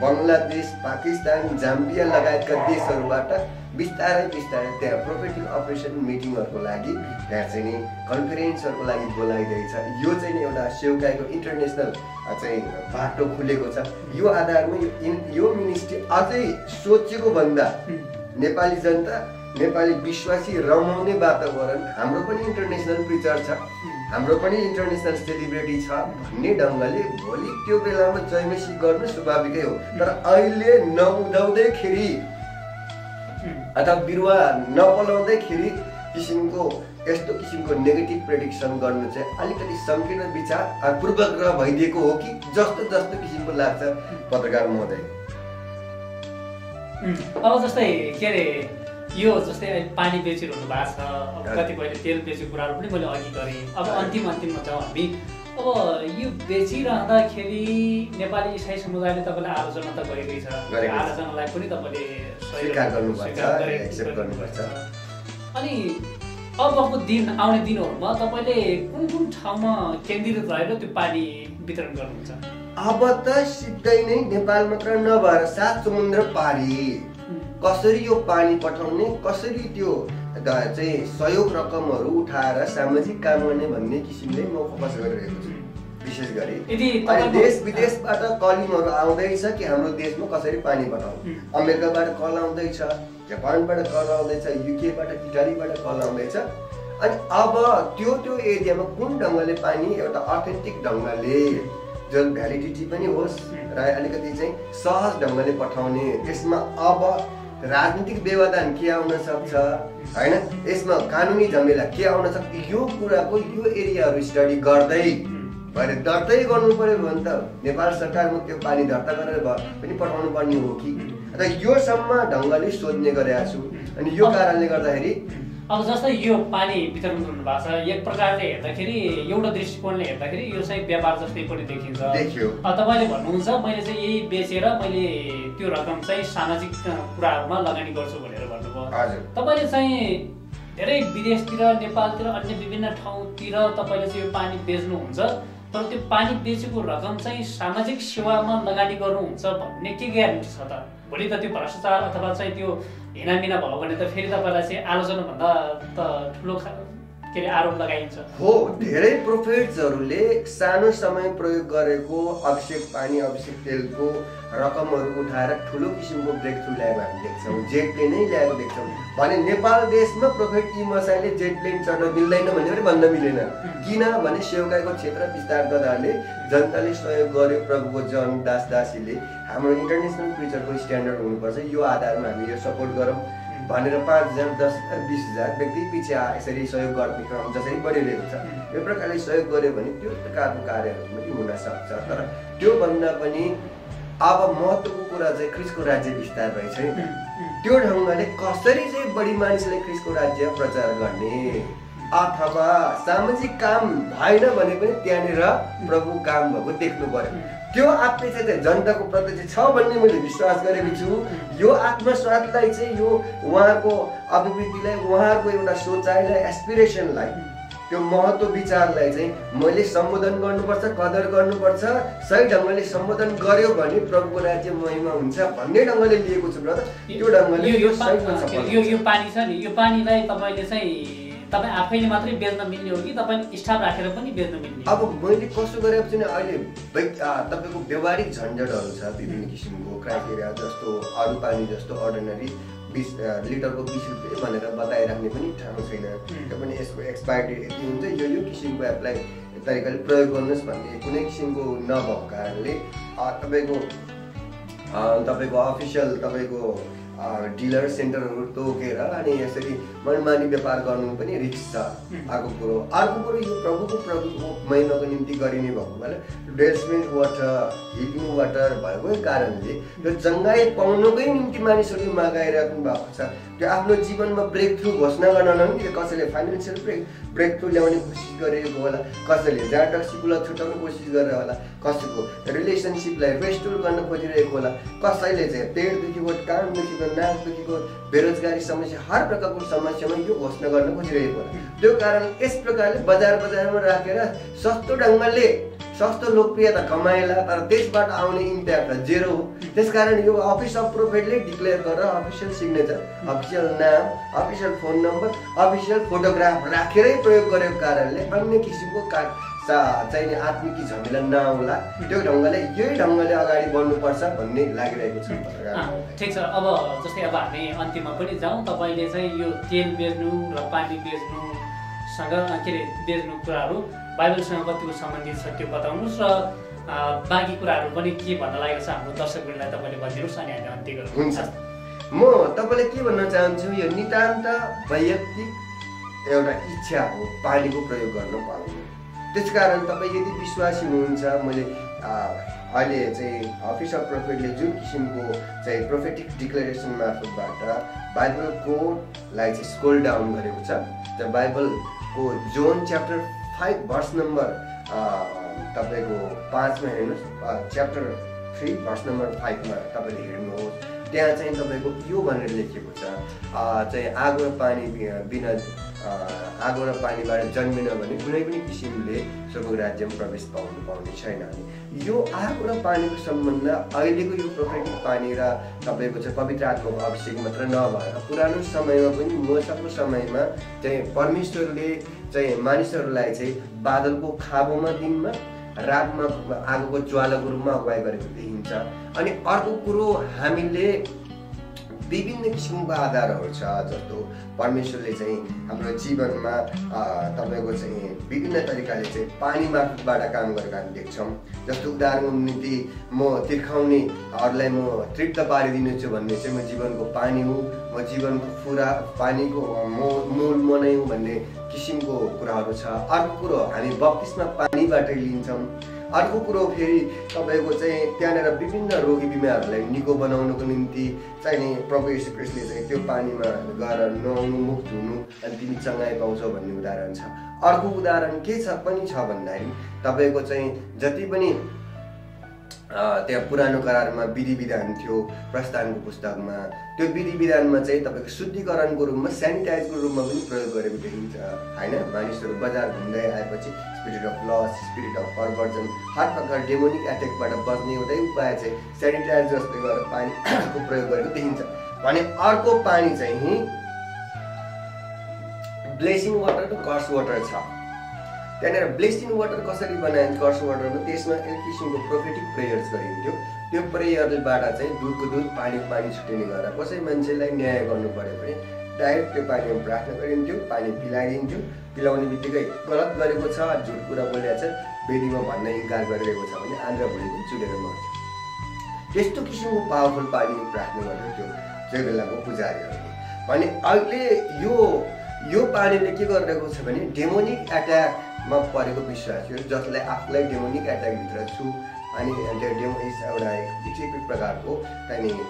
बङ्गलादेश, पाकिस्तान, जाम्बिया लगायतका देशहरूबाट बिस्तारै त्यहाँ प्रोफेटिक अपरेसन मिटिङहरूको लागि त्यहाँ चाहिँ नि कन्फरेन्सहरूको लागि बोलाइँदैछ। यो चाहिँ नि एउटा सेवकाईको इन्टरनेसनल चाहिँ बाटो खुलेको छ। यो आधारमा यो मिनिस्ट्री अझै सोचेको भन्दा नेपाली जनता, नेपाली विश्वासी रमाउने वातावरण, हाम्रो पनि इन्टरनेसनल प्रिचर छ, हाम्रो पनि इन्टरनेसनल सेलिब्रिटी छ भन्ने ढङ्गले भोलि त्यो बेलामा जयमसी गर्नु स्वाभाविकै हो। तर अहिले नउदाउँदैखेरि अथवा बिरुवा नपलाउँदैखेरि यस्तो किसिमको नेगेटिभ प्रेडिक्सन गर्नु चाहिँ अलिकति सङ्कीर्ण विचार पूर्वग्रह भइदिएको हो कि जस्तो किसिमको लाग्छ पत्रकार महोदय। अब जस्तै के अरे यो जस्तै पानी बेचिरहनु भएको छ, अब कतिपयले तेल बेचेको कुराहरू पनि मैले अघि गरेँ। अब अन्तिममा जाउँ हामी। अब यो बेचिरहँदाखेरि नेपाली इसाई समुदायले तपाईँले आलोचना त गरेकै छ, आलोचनालाई पनि तपाईँले स्वीकार गर्नुपर्छ। अनि अबको आउने दिनहरूमा तपाईँले कुन ठाउँमा केन्द्रित रहेर त्यो पानी वितरण गर्नुहुन्छ? अब त सिधै नै नेपाल मात्र नभएर 7 समुद्र पारी कसरी यो पानी पठाउने, कसरी त्यो चाहिँ सहयोग रकमहरू उठाएर सामाजिक काम गर्ने भन्ने किसिमले म फोकस गरिरहेको छु। विशेष गरी देश विदेशबाट कलिङहरू आउँदैछ कि हाम्रो देशमा कसरी पानी पठाउने। अमेरिकाबाट कल आउँदैछ, जापानबाट कल आउँदैछ, युकेबाट, इटालीबाट कल आउँदैछ। अनि अब त्यो एरियामा कुन ढङ्गले पानी एउटा अथेन्टिक ढङ्गले जुन भ्यालिडिटी पनि होस् र अलिकति चाहिँ सहज ढङ्गले पठाउने, यसमा अब राजनीतिक व्यवधान के आउन सक्छ हैन, यसमा कानुनी झमेला के आउन सक्छ, यो कुराको यो एरियाहरू स्टडी गर्दै भरे दर्तै गर्नु पर्यो भने त नेपाल सरकारमा त्यो पानी दर्ता गरेर पनि पठाउनु पर्ने हो कि, र यो सम्म ढङ्गले सोध्ने गरेको छु। अनि यो कारणले गर्दाखेरि अब जस्तै यो पानी वितरण गर्नु भएको छ, एक प्रकारले हेर्दाखेरि एउटा दृष्टिकोणले हेर्दाखेरि यो चाहिँ व्यापार जस्तै पनि देखिन्छ। तपाईँले भन्नुहुन्छ मैले चाहिँ यही बेचेर मैले त्यो रकम चाहिँ सामाजिक कुराहरूमा लगानी गर्छु भनेर भन्नुभयो। तपाईँले चाहिँ धेरै विदेशतिर, नेपालतिर, अन्य विभिन्न ठाउँतिर तपाईँले चाहिँ यो पानी बेच्नुहुन्छ, तर त्यो पानी बेचेको रकम चाहिँ सामाजिक सेवामा लगानी गर्नुहुन्छ भन्ने के ग्यारेन्टी छ त? भोलि त त्यो भ्रष्टाचार अथवा चाहिँ त्यो हिनामिना भयो भने त फेरि तपाईँलाई चाहिँ आलोचनाभन्दा त ठुलो के अरे आरोप लगाइन्छ। हो, धेरै प्रोफेट्सहरूले सानो समय प्रयोग गरेको अभिषेक पानी, अभिषेक तेलको रकमहरू उठाएर ठुलो किसिमको ब्रेक थ्रु ल्याएको हामी देख्छौँ, जेट प्लेनै ल्याएको देख्छौँ। भने नेपाल देशमा प्रोफेट टी मसाइले जेट प्लेन चढ्न मिल्दैन भने पनि भन्न मिलेन, किनभने सेवकाईको क्षेत्र विस्तार गर्नाले जनताले सहयोग गर्यो। प्रभुको जन दास दासीले हाम्रो इन्टरनेसनल प्रिचरको स्ट्यान्डर्ड हुनुपर्छ, यो आधारमा हामी यो सपोर्ट गरौँ भनेर 5,000, 10,000, 20,000 व्यक्ति पछि यसरी सहयोग गर्ने क्रम जसरी बढिरहेको छ, यो प्रकारले सहयोग गर्यो भने त्यो प्रकारको कार्यहरू पनि हुन सक्छ। तर त्योभन्दा पनि अब महत्त्वको कुरा चाहिँ ख्रिस्टको राज्य विस्तार भएछ नि, त्यो ढङ्गले कसरी चाहिँ बढी मानिसले ख्रिस्टको राज्य प्रचार गर्ने, अथवा सामाजिक काम भएन भने पनि त्यहाँनिर प्रभु काम भएको देख्नु पर्यो। त्यो आत्मीयता चाहिँ जनताको प्रत्यक्ष छ भन्ने मैले विश्वास गरेको छु। यो आत्मस्वादलाई चाहिँ यो उहाँको अभिवृद्धिलाई, उहाँको एउटा सोचाइलाई, एस्पिरेसनलाई, त्यो महत्त्व विचारलाई चाहिँ मैले सम्बोधन गर्नुपर्छ, कदर गर्नुपर्छ। सही ढङ्गले सम्बोधन गर्यो भने प्रभुको राज्य महिमा हुन्छ भन्ने ढङ्गले लिएको छु ब्रदर। त्यो ढङ्गले यो पानी छ नि, यो पानीलाई तपाईँले चाहिँ तपाईँ आफैले मात्रै बेच्न मिल्ने हो कि तपाईँ स्टाफ राखेर पनि बेच्न मिल्ने? अब मैले कसो गरेको छु नि, अहिले तपाईँको व्यवहारिक झन्झटहरू छ विभिन्न किसिमको क्राइटेरिया, जस्तो अरू पानी जस्तो अर्डिनरी 20 लिटरको 20 रुपियाँ भनेर बताइराख्ने पनि ठाउँ छैन। त्यो पनि यसको एक्सपायर डेट यति हुन्छ, यो किसिमको एप्लाई तरिकाले प्रयोग गर्नुहोस् भन्ने कुनै किसिमको नभएको कारणले तपाईँको अफिसियल तपाईँको डिलर सेन्टरहरू तोकेर अनि यसरी मनमानी व्यापार गर्नु पनि रिस्क छ। अर्को कुरो यो प्रभुको महिमाको निम्ति गरिने भएको भए ड्रेसमेन्ट वाटर, हिलिङ वाटर भएको कारणले यो चङ्गाई पाउनुकै निम्ति मानिसहरूले मागाइराख्नु भएको छ। त्यो आफ्नो जीवनमा ब्रेक थ्रु घोषणा गर्न नमिले कसैले फाइनेन्सियल ब्रेक थ्रु ल्याउने कोसिस गरेको होला, कसैले जाटक्सीलाई छुटाउने कोसिस गरेर होला, कसैको रिलेसनसिपलाई रेस्टोर गर्न खोजिरहेको होला, कसैले चाहिँ पेट दुखेको, कान दुखेको, नाक दुखेको, बेरोजगारी समस्या, हर प्रकारको समस्यामा यो घोषणा गर्न खोजिरहेको होला। त्यो कारण यस प्रकारले बजारमा राखेर सस्तो ढङ्गले सस्तो लोकप्रियता कमाएला, तर त्यसबाट आउने इम्प्याक्ट जेरो हो। त्यसकारण यो अफिस अफ प्रोफेटले डिक्लेयर गरेर अफिसियल सिग्नेचर, अफिसियल नाम, official phone number, official photograph राखेरै प्रयोग गरेको कारणले अन्य किसिमको चाहिने आत्मिक झमेला नआउला, त्यो ढङ्गले यही ढङ्गले अगाडि बढ्नुपर्छ भन्ने लागिरहेको छ। ठिक छ, अब जस्तै अब हामी अन्तिममा पनि जाउँ। तपाईँले चाहिँ यो तेल बेच्नु र पानी बेच्नुसँग के अरे बेच्नु कुराहरू बाइबलसँग कतिको सम्बन्धित छ त्यो बताउनुहोस्, र बाँकी कुराहरू पनि के भन्न लागेको छ हाम्रो दर्शकहरूलाई तपाईँले भनिदिनुहोस्, अनि हामी अन्त्य गरौँ। हुन्छ, म तपाईँलाई के भन्न चाहन्छु, यो नितान्त वैयक्तिक एउटा इच्छा हो पानीको प्रयोग गर्न पाउनु। त्यसकारण तपाईँ यदि विश्वासी हुनुहुन्छ, मैले अहिले चाहिँ अफिस अफ प्रोफेटले जुन किसिमको चाहिँ प्रोफेटिक डिक्लेरेसन मार्फतबाट बाइबलकोलाई चाहिँ स्क्रोल डाउन गरेको छ, त्यो बाइबलको जोन च्याप्टर 5 भर्स नम्बर तपाईँको 5 मा हेर्नुहोस्, च्याप्टर 3 भर्स नम्बर 5 मा तपाईँले हेर्नुहोस्, त्यहाँ चाहिँ तपाईँको यो भनेर लेखिएको छ चाहिँ आगो र पानी बिना आगो र पानीबाट जन्मिन भने कुनै पनि किसिमले स्वर्गको राज्यमा प्रवेश पाउने छैन। यो आगो र पानीको सम्बन्ध अहिलेको यो प्रोफेटिक पानी र तपाईँको चाहिँ पवित्र आत्माको अभिषेक मात्र नभएर पुरानो समयमा पनि मोसाको समयमा चाहिँ परमेश्वरले चाहिँ मानिसहरूलाई चाहिँ बादलको खाबोमा दिनमा, रातमा आगोको ज्वालाको रूपमा अगुवाई गरेको देखिन्छ। अनि अर्को कुरो हामीले विभिन्न किसिमको आधारहरू छ। जस्तो परमेश्वरले चाहिँ हाम्रो जीवनमा तपाईँको चाहिँ विभिन्न तरिकाले चाहिँ पानी मार्फतबाट काम गरेको हामी देख्छौँ। जस्तो उदाहरणको निम्ति म तिर्खाउनेहरूलाई म तृप्त पारिदिनेछु भन्ने चाहिँ म जीवनको पानी हुँ, म जीवनको पानीको मूल म नै हुँ भन्ने किसिमको कुराहरू छ। अर्को कुरो हामी बप्तिस्मा पानीबाटै लिन्छौँ। अर्को कुरो फेरि तपाईँको चाहिँ त्यहाँनिर विभिन्न रोगी बिमारहरूलाई निको बनाउनुको निम्ति चाहिने प्रभु येशू ख्रीष्टले चाहिँ त्यो पानीमा गएर नुहाउनु, मुख धुनु अनि तिमी चङ्गाइ पाउँछौ भन्ने उदाहरण छ। अर्को उदाहरण के छ भन्दाखेरि तपाईँको चाहिँ जति पनि त्यहाँ पुरानो करारमा विधि विधान थियो प्रस्थानको पुस्तकमा, त्यो विधि विधानमा चाहिँ तपाईँको शुद्धिकरणको रूपमा सेनिटाइजको रूपमा पनि प्रयोग गरेको देखिन्छ होइन। मानिसहरू बजार घुम्दै आएपछि spirit of loss, spirit of perversion, हर प्रकार डेमोनिक एट्याकबाट बच्ने एउटै उपाय चाहिँ सेनिटाइज जस्तै गरेर पानीको प्रयोग गरेको देखिन्छ भने अर्को पानी चाहिँ ब्लेसिङ वाटर र कर्स वाटर छ। त्यहाँनिर ब्लेसिङ वाटर कसरी बनाइन्छ कर्स वाटरमा, त्यसमा एक किसिमको प्रोफेटिक प्रेयर्स गरिन्थ्यो। त्यो प्रेयरबाट चाहिँ दुधको दुध पानी छुटिने गरेर कसै मान्छेलाई न्याय गर्नु पऱ्यो भने डाइरेक्ट त्यो पानीमा प्रार्थना गरिन्थ्यो, पानी पिलाइदिन्थ्यो। पिलाउने बित्तिकै गलत गरेको छ, झुट कुरा बोलेको छ, वेदीमा भन्न इन्कार गरिरहेको छ भने आन्द्रा भुँडी पनि चुडेर मर्थ्यो। त्यस्तो किसिमको पावरफुल पानी प्रार्थना गरिन्थ्यो त्यो बेलाको पुजारीहरूले भने। अहिले यो पानीले के गरिरहेको छ भने डेमोनिक एट्याकमा परेको विश्वासीहरू जसलाई आफूलाई डेमोनिक एट्याकभित्र छु अनि त्यो एउटा एक प्रकारको त्यहाँदेखि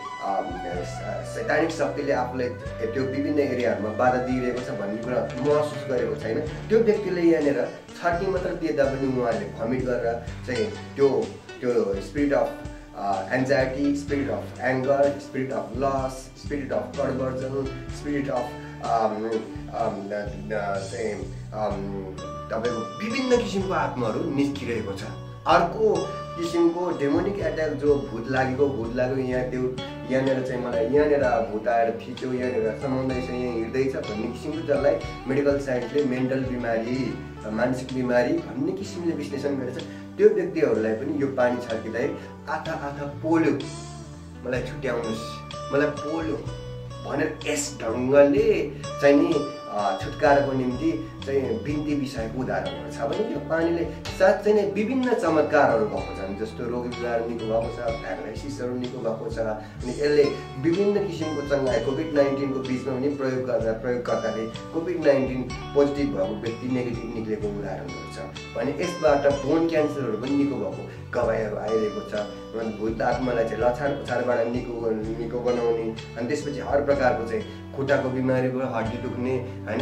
सैतानिक शक्तिले आफूलाई त्यो विभिन्न एरियाहरूमा बाधा दिइरहेको छ भन्ने कुरा महसुस गरेको छैन। त्यो व्यक्तिले यहाँनिर छर्की मात्र दिँदा पनि उहाँहरूले भमिट गरेर चाहिँ त्यो spirit of anxiety, spirit of anger, spirit of loss, spirit of perversion, spirit of चाहिँ तपाईँको विभिन्न किसिमको आत्माहरू निस्किरहेको छ। अर्को किसिमको डेमोनिक एट्याक जो भूत लागेको यहाँनिर चाहिँ मलाई यहाँनिर भूत आएर थिच्यो, यहाँनिर समाउँदैछ, यहाँ हिँड्दैछ भन्ने किसिमको जसलाई मेडिकल साइन्सले मेन्टल बिमारी, मानसिक बिमारी भन्ने किसिमले विश्लेषण गरेछ। त्यो व्यक्तिहरूलाई पनि यो पानी छर्किँदाखेरि आथा पोल्यो, मलाई छुट्याउनुहोस्, मलाई पोल्यो भनेर यस ढङ्गले चाहिँ नि छुटकाराको निम्ति चाहिँ बिन्ती बिसाएको उदाहरणहरू छ भने त्यो पानीले साँच्चै नै विभिन्न चमत्कारहरू भएको छन्। जस्तो रोगी बिमार निको भएको छ, प्यारालाइसिसहरू निको भएको छ। अनि यसले विभिन्न किसिमको चङ्गाइ कोभिड-19 को बिचमा पनि प्रयोगकर्ताले कोभिड-19 पोजिटिभ भएको व्यक्ति नेगेटिभ निक्लेको उदाहरणहरू छ भने यसबाट बोन क्यान्सरहरू पनि निको भएको गवाईहरू आइरहेको छ। भूत आत्मालाई चाहिँ लछारबाट निको बनाउने अनि त्यसपछि हर प्रकारको चाहिँ खुट्टाको बिमारीको, हड्डी दुख्ने होइन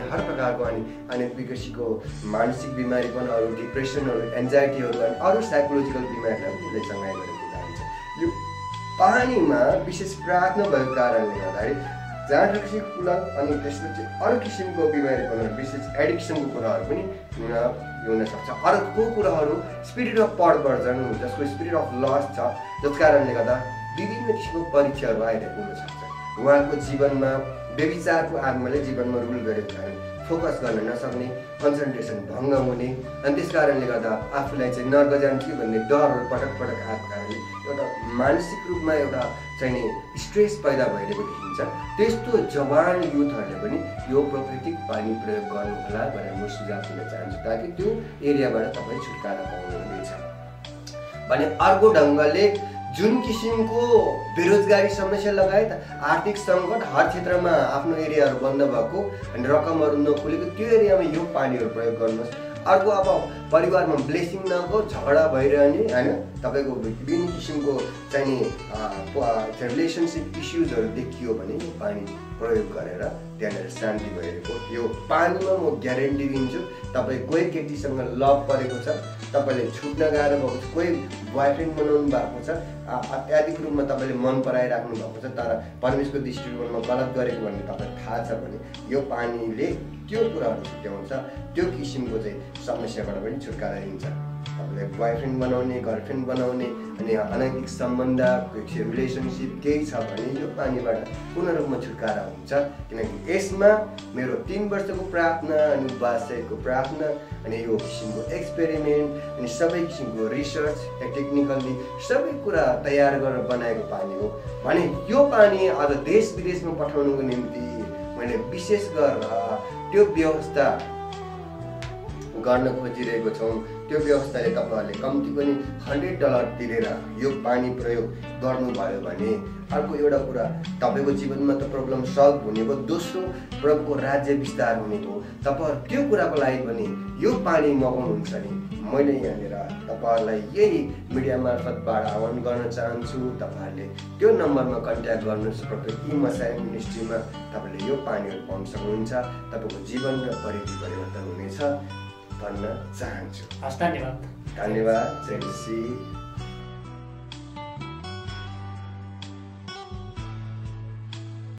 हर प्रकारको अनि विकसितको मानसिक बिमारी पनि, अरू डिप्रेसनहरू, एन्जाइटीहरू अनि अरू साइकोलोजिकल बिमारीलाई पनि यसले चङ्गाइ गरेको उदाहरण छ। यो पानीमा विशेष प्रार्थना भएको कारणले गर्दाखेरि जाँडरक्सी कुरा अनि त्यसपछि अरू किसिमको बिमारीपनहरू, विशेष एडिक्सनको कुराहरू पनि हुन सक्छ। अर्को कुराहरू स्पिरिट अफ परभर्जन, जसको स्पिरिट अफ लस छ, जस कारणले गर्दा विभिन्न किसिमको परीक्षाहरू आइरहेको हुनसक्छ। उहाँको जीवनमा व्यभिचारको आत्माले जीवनमा रुल गरेको कारण फोकस गर्न नसक्ने, कन्सन्ट्रेसन भङ्ग हुने अनि त्यस कारणले गर्दा आफूलाई चाहिँ नर्क जान्छु भन्ने डरहरू पटक आएको कारणले एउटा मानसिक रूपमा एउटा चाहिँ स्ट्रेस पैदा भइरहेको देखिन्छ। त्यस्तो जवान युथहरूले पनि यो प्राकृतिक पानी प्रयोग गर्नु होला भनेर म सुझाव दिन चाहन्छु ताकि त्यो एरियाबाट तपाईँ छुटकारा पाउनुहुनेछ भने। अर्को ढङ्गले जुन किसिमको बेरोजगारी समस्या लगायत आर्थिक सङ्कट हर क्षेत्रमा आफ्नो एरियाहरू बन्द भएको अनि रकमहरू नखुलेको त्यो एरियामा यो पानीहरू प्रयोग गर्नुहोस्। अर्को अब परिवारमा ब्लेसिङ नगो झगडा भइरहने होइन तपाईँको विभिन्न किसिमको चाहिँ रिलेसनसिप इस्युजहरू देखियो भने यो पानी प्रयोग गरेर त्यहाँनिर शान्ति भइरहेको यो पानीमा म ग्यारेन्टी दिन्छु। तपाईँ कोही केटीसँग लभ परेको छ, तपाईँले छुट्न गाह्रो भएको छ, कोही बोयफ्रेन्ड बनाउनु भएको छ, अत्याधिक रूपमा तपाईँले मन पराइराख्नु भएको छ तर परमेश्वरको दृष्टिकोणमा गलत गरेको भन्ने तपाईँलाई थाहा छ भने यो पानीले त्यो कुराहरू छुट्याउँछ, त्यो किसिमको चाहिँ समस्याबाट पनि छुटकारा दिन्छ। तपाईँले बोयफ्रेन्ड बनाउने, गर्लफ्रेन्ड बनाउने अनि अनैतिक सम्बन्ध, रिलेसनसिप केही छ भने यो पानीबाट पूर्ण रूपमा छुटकारा हुन्छ। किनकि यसमा मेरो 3 वर्षको प्रार्थना अनि उपवासको प्रार्थना अनि यो किसिमको एक्सपेरिमेन्ट अनि सबै किसिमको रिसर्च टेक्निकल्ली सबै कुरा तयार गरेर बनाएको पानी हो भने यो पानी आज देश विदेशमा पठाउनुको निम्ति मैले विशेष गरेर त्यो व्यवस्था गर्न खोजिरहेको छौँ। त्यो व्यवस्थाले तपाईँहरूले कम्ती पनि $100 तिरेर यो पानी प्रयोग गर्नुभयो भने अर्को एउटा कुरा तपाईँको जीवनमा त प्रब्लम सल्भ हुने भयो, दोस्रो प्रभुको राज्य विस्तार हुने भयो। तपाईँहरू त्यो कुराको लागि पनि यो पानी मगाउनुहुन्छ नि मैले यहाँनिर तपाईँहरूलाई यही मिडिया मार्फतबाट आह्वान गर्न चाहन्छु। तपाईँहरूले त्यो नम्बरमा कन्ट्याक्ट गर्नुहोस्। प्रत्येक ई-मसाई मिनिस्ट्रीमा तपाईँले यो पानीहरू पाउन सक्नुहुन्छ। तपाईँको जीवन र परिवर्तन हुनेछ भन्न चाहन्छु। हस्, धन्यवाद। धन्यवाद। जय मसीह।